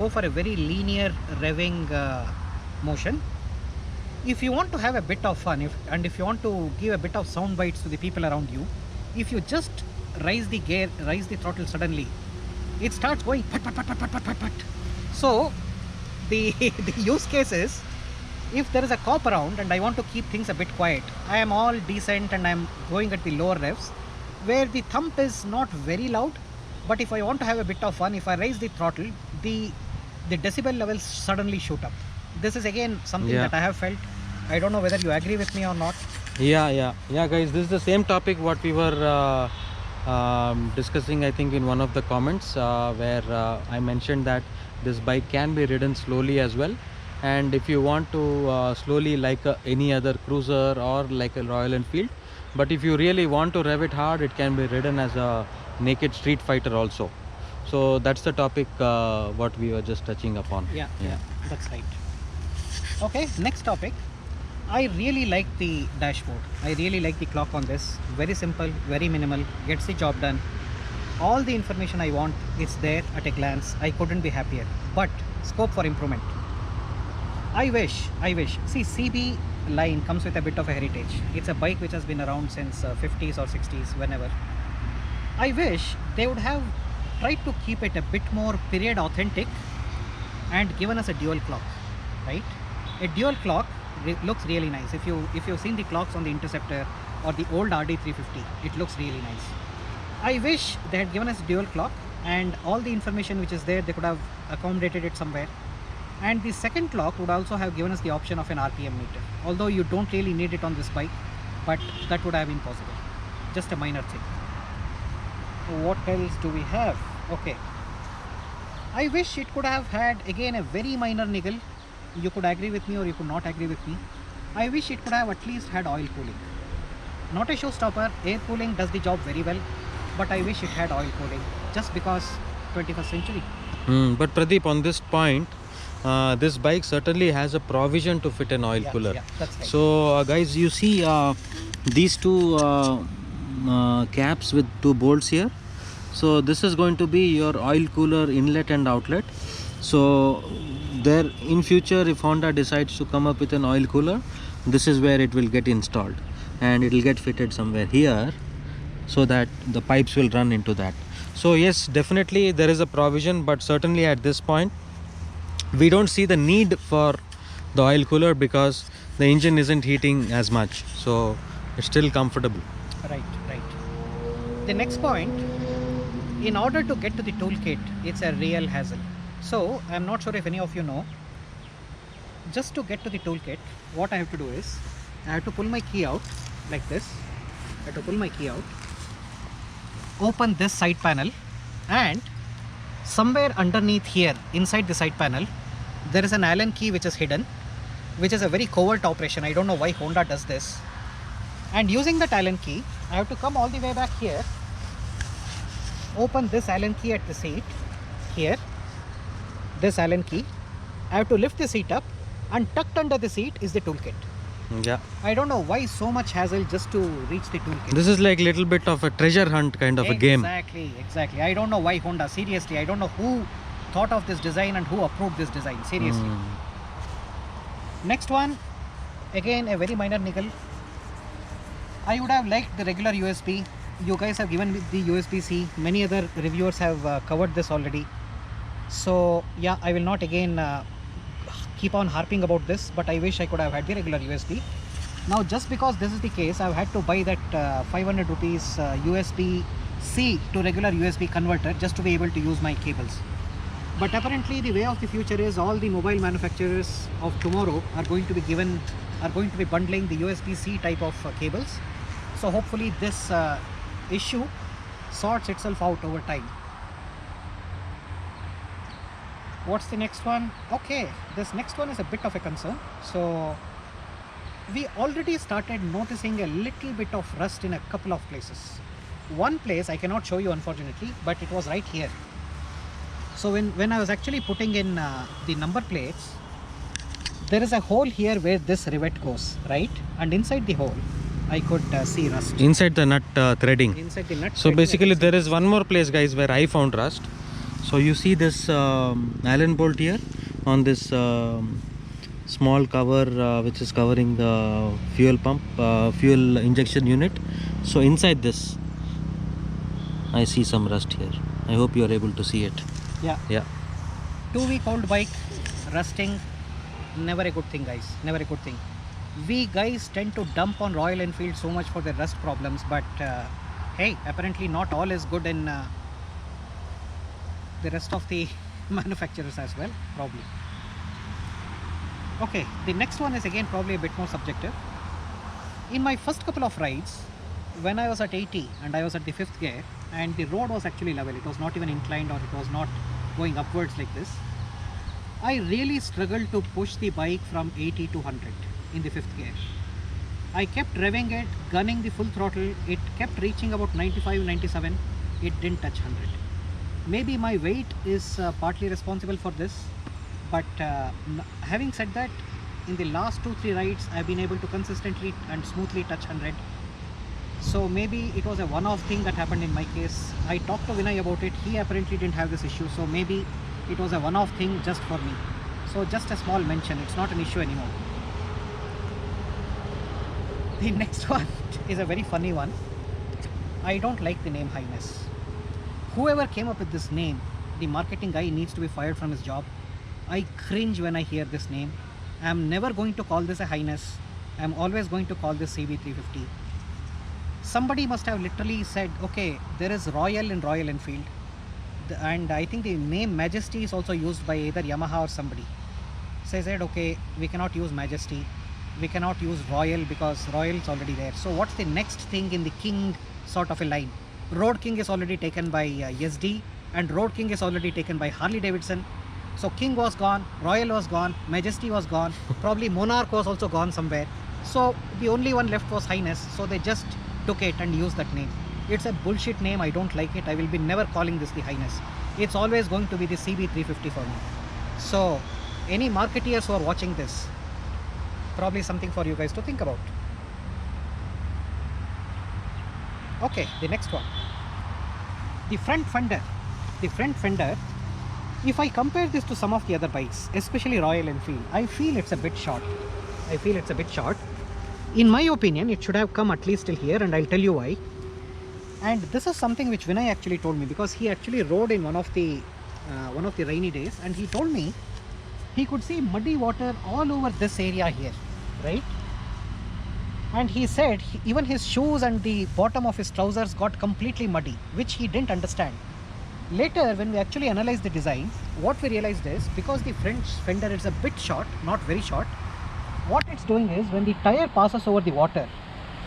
go for a very linear revving motion. If you want to have a bit of fun, if you want to give a bit of sound bites to the people around you, if you just raise the throttle suddenly, it starts going pat pat pat pat pat pat pat pat. So the the use case is, if there is a cop around and I want to keep things a bit quiet, I am all decent and I am going at the lower revs where the thump is not very loud. But if I want to have a bit of fun, if I raise the throttle, the decibel levels suddenly shoot up. This is again something that I have felt. I don't know whether you agree with me or not. Yeah, guys, this is the same topic what we were discussing, I think, in one of the comments where I mentioned that this bike can be ridden slowly as well. And if you want to slowly like any other cruiser or like a Royal Enfield, but if you really want to rev it hard, it can be ridden as a naked street fighter also. So that's the topic what we were just touching upon. Yeah, that's right. Okay, next topic. I really like the dashboard. I really like the clock on this. Very simple, very minimal, gets the job done. All the information I want is there at a glance. I couldn't be happier, but scope for improvement. I wish. See, CB line comes with a bit of a heritage. It's a bike which has been around since 50s or 60s, whenever. I wish they would have tried to keep it a bit more period authentic and given us a dual clock, right? A dual clock looks really nice. If you've seen the clocks on the Interceptor or the old RD350, it looks really nice. I wish they had given us a dual clock, and all the information which is there, they could have accommodated it somewhere. And the second clock would also have given us the option of an RPM meter, although you don't really need it on this bike, but that would have been possible. Just a minor thing. What else do we have? Okay, I wish it could have had, again, a very minor niggle. You could agree with me or you could not agree with me. I wish it could have at least had oil cooling. Not a showstopper, air cooling does the job very well, but I wish it had oil cooling, just because 21st century. But Pradeep, on this point, this bike certainly has a provision to fit an oil cooler. Yeah, that's right. So guys, you see these two caps with two bolts here. So this is going to be your oil cooler inlet and outlet. So there, in future, if Honda decides to come up with an oil cooler, this is where it will get installed, and it will get fitted somewhere here so that the pipes will run into that. So yes, definitely there is a provision, but certainly at this point we don't see the need for the oil cooler because the engine isn't heating as much, so it's still comfortable. Right. The next point, in order to get to the toolkit, it's a real hassle. So I'm not sure if any of you know, just to get to the toolkit, what I have to do is, I have to pull my key out like this. I have to pull my key out, open this side panel, and somewhere underneath here, inside the side panel, there is an Allen key which is hidden, which is a very covert operation. I don't know why Honda does this. And using that Allen key, I have to come all the way back here, open this Allen key at the seat, here, this Allen key. I have to lift the seat up, and tucked under the seat is the toolkit. Yeah, I don't know why so much hassle just to reach the toolkit. this is like little bit of a treasure hunt kind of a game. Exactly. I don't know why Honda, seriously, I don't know who thought of this design and who approved this design, seriously. Next one, again a very minor niggle. I would have liked the regular USB. You guys have given me the USB-C. Many other reviewers have covered this already. So yeah, I will not again keep on harping about this, but I wish I could have had the regular USB. Now, just because this is the case, I've had to buy that 500 rupees USB-C to regular USB converter just to be able to use my cables. But apparently the way of the future is all the mobile manufacturers of tomorrow are going to be bundling the USB-C type of cables. So hopefully this issue sorts itself out over time. What's the next one? Okay, this next one is a bit of a concern. So we already started noticing a little bit of rust in a couple of places. One place I cannot show you, unfortunately, but it was right here. So when I was actually putting in the number plates, there is a hole here where this rivet goes, right? And inside the hole, I could see rust. Inside the nut threading. Inside the nut. So basically there is one more place, guys, where I found rust. So you see this Allen bolt here on this small cover which is covering the fuel pump, fuel injection unit. So inside this I see some rust here. I hope you are able to see it. Yeah. Yeah. 2-week-old bike rusting, never a good thing, guys. Never a good thing. We guys tend to dump on Royal Enfield so much for their rust problems, but hey, apparently not all is good in the rest of the manufacturers as well, probably. Okay, the next one is again probably a bit more subjective. In my first couple of rides, when I was at 80 and I was at the 5th gear and the road was actually level, it was not even inclined or it was not going upwards like this, I really struggled to push the bike from 80 to 100 in the 5th gear. I kept revving it, gunning the full throttle, it kept reaching about 95, 97, it didn't touch 100. Maybe my weight is partly responsible for this, but having said that, in the last 2-3 rides I've been able to consistently and smoothly touch 100. So maybe it was a one-off thing that happened in my case. I talked to Vinay about it, he apparently didn't have this issue, so maybe it was a one-off thing just for me. So just a small mention, it's not an issue anymore. The next one is a very funny one. I don't like the name Highness. Whoever came up with this name, the marketing guy needs to be fired from his job. I cringe when I hear this name. I'm never going to call this a Highness. I'm always going to call this CB350. Somebody must have literally said, okay, there is Royal in Royal Enfield. And I think the name Majesty is also used by either Yamaha or somebody. So I said, okay, we cannot use Majesty. We cannot use Royal because Royal is already there. So what's the next thing in the King sort of a line? Road King is already taken by SD and Road King is already taken by Harley Davidson. So King was gone, Royal was gone, Majesty was gone, probably Monarch was also gone somewhere. So the only one left was Highness. So they just took it and used that name. It's a bullshit name. I don't like it. I will be never calling this the Highness. It's always going to be the CB350 for me. So any marketeers who are watching this, probably something for you guys to think about. Okay, the next one. The front fender. The front fender, if I compare this to some of the other bikes, especially Royal Enfield, I feel it's a bit short. In my opinion, it should have come at least till here, and I'll tell you why. And this is something which Vinay actually told me, because he actually rode in one of the rainy days, and he told me he could see muddy water all over this area here, right? And he said even his shoes and the bottom of his trousers got completely muddy, which he didn't understand. Later, when we actually analyzed the design, what we realized is, because the front fender is a bit short, not very short, what it's doing is, when the tire passes over the water,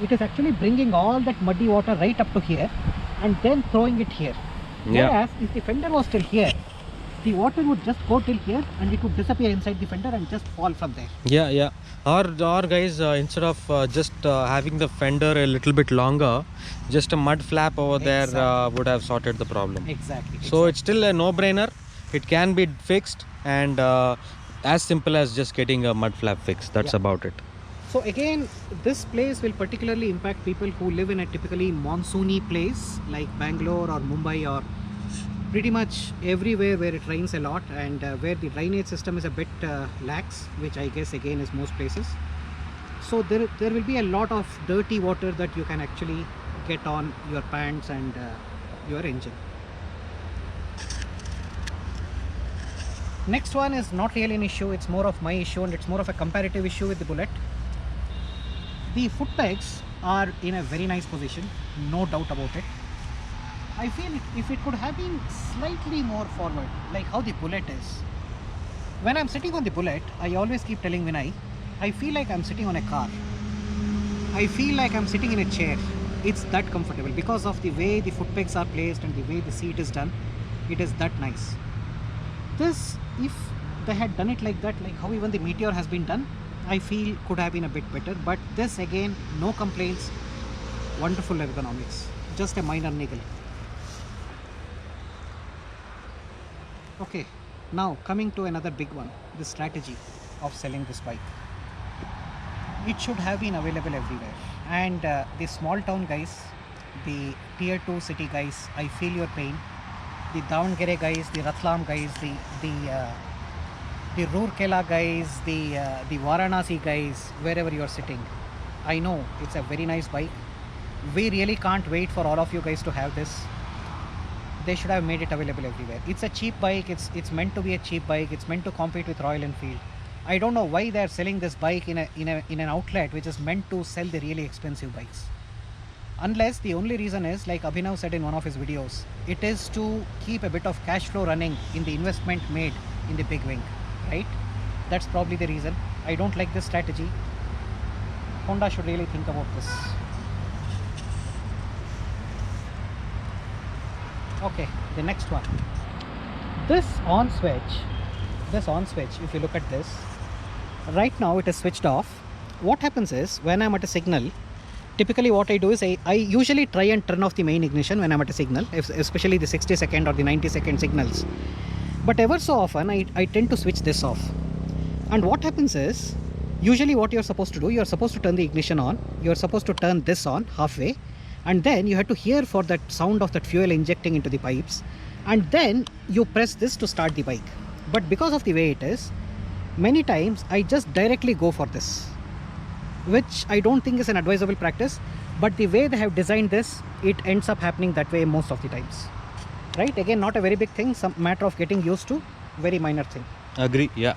it is actually bringing all that muddy water right up to here and then throwing it here. Yeah. Whereas if the fender was still here, the water would just go till here and it would disappear inside the fender and just fall from there. Yeah. Or guys, instead of just having the fender a little bit longer, just a mud flap over there would have sorted the problem. Exactly. So it's still a no-brainer. It can be fixed, and as simple as just getting a mud flap fixed. That's about it. So again, this place will particularly impact people who live in a typically monsoony place like Bangalore or Mumbai or pretty much everywhere where it rains a lot, and where the drainage system is a bit lax, which I guess again is most places. So there will be a lot of dirty water that you can actually get on your pants and your engine. Next one is not really an issue, it's more of my issue, and it's more of a comparative issue with the Bullet. The foot pegs are in a very nice position, no doubt about it. I feel if it could have been slightly more forward, like how the Bullet is. When I'm sitting on the Bullet, I always keep telling Vinay, I feel like I'm sitting on a car. I feel like I'm sitting in a chair. It's that comfortable because of the way the foot pegs are placed and the way the seat is done. It is that nice. This, if they had done it like that, like how even the Meteor has been done, I feel could have been a bit better. But this again, no complaints, wonderful ergonomics, just a minor niggle. Okay, now coming to another big one, the strategy of selling this bike. It should have been available everywhere, and the small town guys, the tier 2 city guys, I feel your pain. the Davangere guys, the Ratlam guys, the Rourkela guys, the Varanasi guys, wherever you are sitting. I know it's a very nice bike. We really can't wait for all of you guys to have this. They should have made it available everywhere. It's a cheap bike. It's meant to be a cheap bike. It's meant to compete with Royal Enfield. I don't know why they're selling this bike in an outlet which is meant to sell the really expensive bikes. Unless the only reason is, like Abhinav said in one of his videos, it is to keep a bit of cash flow running in the investment made in the big wing, right? That's probably the reason. I don't like this strategy. Honda should really think about this. Okay, the next one. This on switch, if you look at this, right now it is switched off. What happens is, when I'm at a signal, typically what I do is I usually try and turn off the main ignition when I'm at a signal, especially the 60-second or the 90-second signals. But ever so often, I tend to switch this off. And what happens is, usually what you're supposed to do, you're supposed to turn the ignition on, you're supposed to turn this on halfway, and then you have to hear for that sound of that fuel injecting into the pipes, and then you press this to start the bike. But because of the way it is, many times I just directly go for this, which I don't think is an advisable practice, but the way they have designed this, it ends up happening that way most of the times, right? Again, not a very big thing, some matter of getting used to, very minor thing. Agree, yeah.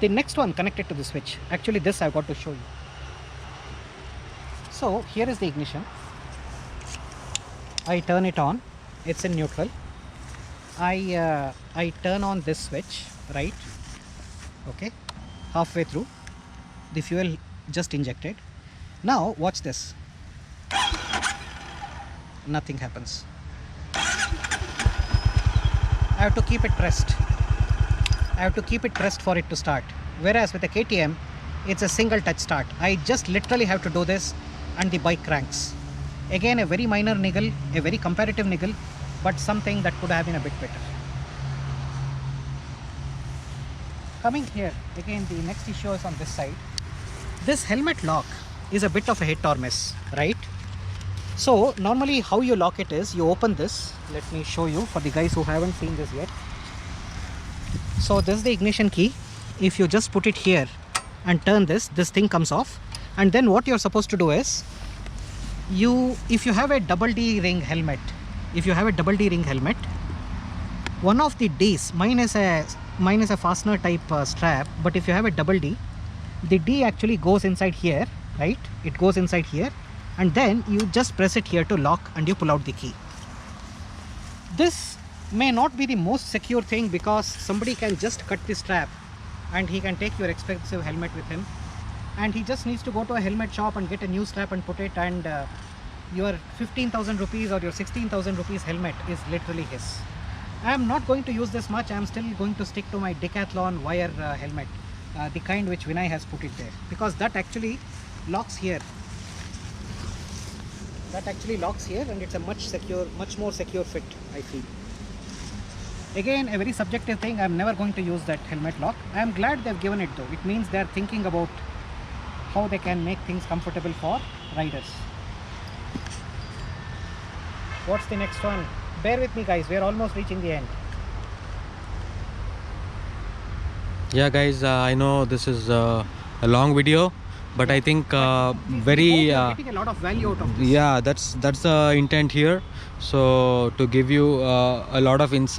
The next one connected to the switch, actually this I've got to show you. So here is the ignition. I turn it on, it's in neutral. I turn on this switch, right? Okay, halfway through, the fuel just injected. Now watch this. Nothing happens. I have to keep it pressed. I have to keep it pressed for it to start. Whereas with a KTM, it's a single touch start. I just literally have to do this and the bike cranks. Again, a very minor niggle, a very comparative niggle, but something that could have been a bit better. Coming here, again the next issue is on this side. This helmet lock is a bit of a hit or miss, right? So normally how you lock it is, you open this. Let me show you for the guys who haven't seen this yet. So this is the ignition key. If you just put it here and turn this thing comes off. And then what you're supposed to do is, if you have a double D ring helmet, one of the D's, mine is a fastener type strap, but if you have a double D, the D actually goes inside here, right? It goes inside here, and then you just press it here to lock and you pull out the key. This may not be the most secure thing because somebody can just cut the strap and he can take your expensive helmet with him, and he just needs to go to a helmet shop and get a new strap and put it, and your 15,000 rupees or your 16,000 rupees helmet is literally his. I am not going to use this much. I am still going to stick to my Decathlon wire helmet, the kind which Vinay has put it there, because that actually locks here. And it's a much more secure fit, I feel. Again, a very subjective thing. I'm never going to use that helmet lock. I am glad they've given it though. It means they're thinking about how they can make things comfortable for riders. What's the next one? Bear with me guys, we're almost reaching the end. Yeah guys, I know this is a long video, but I think very getting a lot of value out of this. yeah, that's the intent here. So to give you a lot of insight.